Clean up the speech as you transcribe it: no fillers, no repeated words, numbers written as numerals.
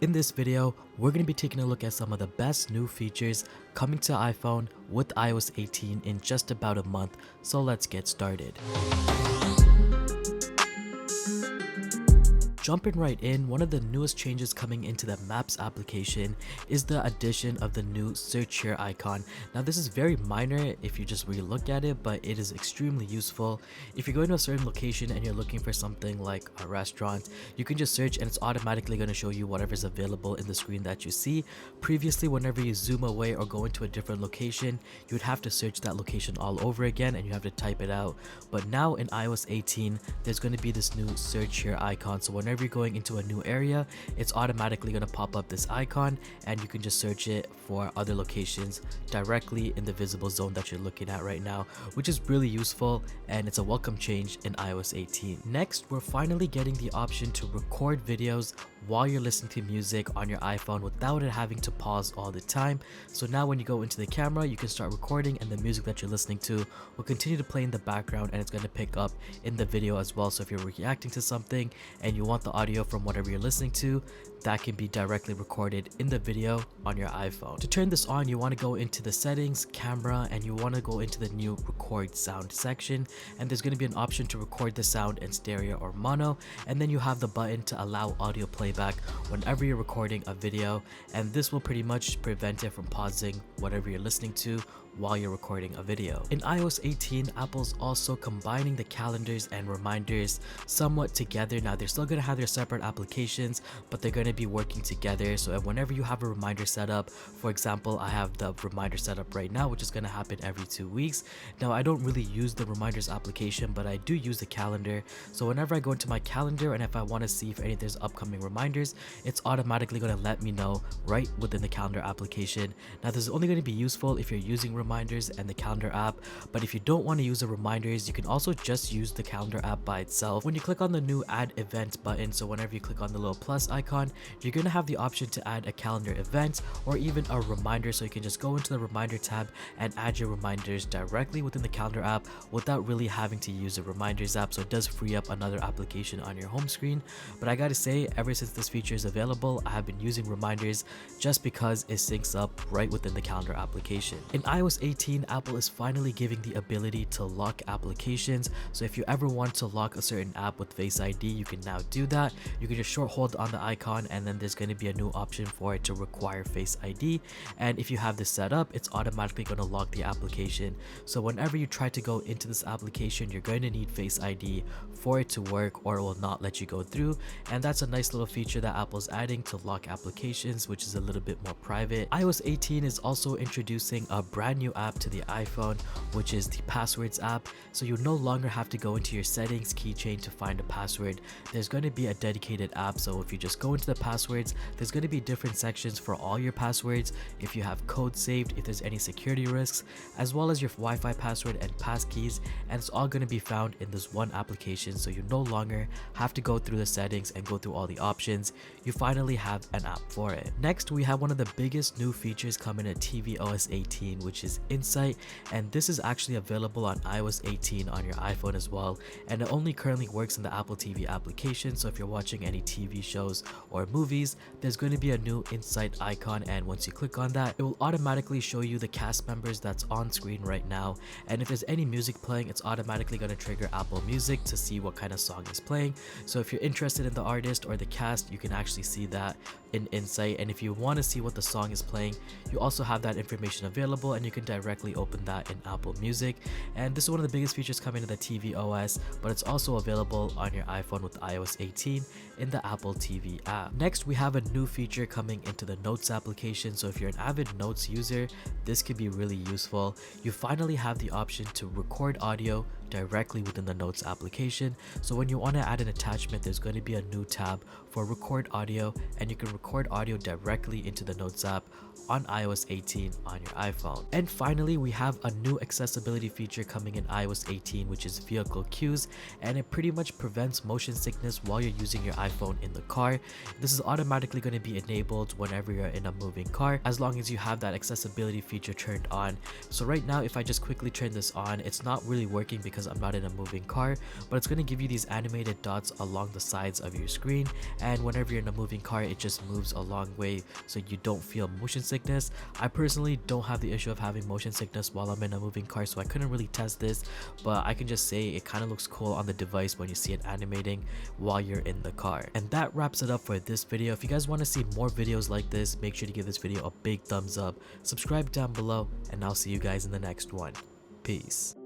In this video, we're going to be taking a look at some of the best new features coming to iPhone with iOS 18 in just about a month, so let's get started. Jumping right in, one of the newest changes coming into the Maps application is the addition of the new search here icon. Now this is very minor if you just really look at it, but it is extremely useful. If you're going to a certain location and you're looking for something like a restaurant, you can just search and it's automatically going to show you whatever's available in the screen that you see. Previously, whenever you zoom away or go into a different location, you would have to search that location all over again and you have to type it out. But now in iOS 18, there's going to be this new search here icon. So whenever you're going into a new area, it's automatically going to pop up this icon and you can just search it for other locations directly in the visible zone that you're looking at right now, which is really useful and it's a welcome change in iOS 18. Next, we're finally getting the option to record videos while you're listening to music on your iPhone without it having to pause all the time. So now when you go into the camera, you can start recording and the music that you're listening to will continue to play in the background and it's going to pick up in the video as well. So if you're reacting to something and you want the audio from whatever you're listening to, that can be directly recorded in the video on your iPhone. To turn this on, you want to go into the settings, camera, and you want to go into the new record sound section, and there's going to be an option to record the sound in stereo or mono, and then you have the button to allow audio playback whenever you're recording a video, and this will pretty much prevent it from pausing whatever you're listening to while you're recording a video. In iOS 18, Apple's also combining the calendars and reminders somewhat together. Now they're still going to have their separate applications, but they're going to be working together. So whenever you have a reminder set up, for example, I have the reminder set up right now, which is going to happen every 2 weeks. Now I don't really use the reminders application, but I do use the calendar. So whenever I go into my calendar and if I want to see if there's upcoming reminders, it's automatically going to let me know right within the calendar application. Now this is only going to be useful if you're using reminders and the calendar app, but if you don't want to use the reminders, you can also just use the calendar app by itself. When you click on the new add event button, so whenever you click on the little plus icon, you're going to have the option to add a calendar event or even a reminder, so you can just go into the reminder tab and add your reminders directly within the calendar app without really having to use the reminders app. So it does free up another application on your home screen. But I gotta say, ever since this feature is available, I have been using reminders just because it syncs up right within the calendar application. In iOS 18, Apple is finally giving the ability to lock applications. So if you ever want to lock a certain app with Face ID, you can now do that. You can just short hold on the icon and then there's going to be a new option for it to require Face ID. And if you have this set up, it's automatically going to lock the application. So whenever you try to go into this application, you're going to need Face ID for it to work or it will not let you go through. And that's a nice little feature that Apple's adding to lock applications, which is a little bit more private. iOS 18 is also introducing a brand new app to the iPhone, which is the Passwords app. So you no longer have to go into your settings keychain to find a password. There's going to be a dedicated app, so if you just go into the passwords, there's going to be different sections for all your passwords, if you have code saved, if there's any security risks, as well as your Wi-Fi password and passkeys, and it's all going to be found in this one application. So you no longer have to go through the settings and go through all the options. You finally have an app for it. Next, we have one of the biggest new features coming at tvOS 18, which is Insight, and this is actually available on iOS 18 on your iPhone as well, and it only currently works in the Apple TV application. So if you're watching any TV shows or movies, there's going to be a new Insight icon, and once you click on that, it will automatically show you the cast members that's on screen right now, and if there's any music playing, it's automatically going to trigger Apple Music to see what kind of song is playing. So if you're interested in the artist or the cast, you can actually see that in Insight, and if you want to see what the song is playing, you also have that information available and you can directly open that in Apple Music. And this is one of the biggest features coming to the tvOS, but it's also available on your iPhone with iOS 18 in the Apple TV app. Next, we have a new feature coming into the Notes application. So if you're an avid Notes user, this could be really useful. You finally have the option to record audio directly within the Notes application. So when you want to add an attachment, there's going to be a new tab for record audio, and you can record audio directly into the Notes app on iOS 18 on your iPhone. And finally, we have a new accessibility feature coming in iOS 18, which is vehicle cues, and it pretty much prevents motion sickness while you're using your iPhone in the car. This is automatically going to be enabled whenever you're in a moving car, as long as you have that accessibility feature turned on. So right now, if I just quickly turn this on, it's not really working because I'm not in a moving car, but it's going to give you these animated dots along the sides of your screen, and whenever you're in a moving car, it just moves a long way so you don't feel motion sickness. I personally don't have the issue of having motion sickness while I'm in a moving car, so I couldn't really test this, but I can just say it kind of looks cool on the device when you see it animating while you're in the car. And that wraps it up for this video. If you guys want to see more videos like this, make sure to give this video a big thumbs up, subscribe down below, and I'll see you guys in the next one. Peace.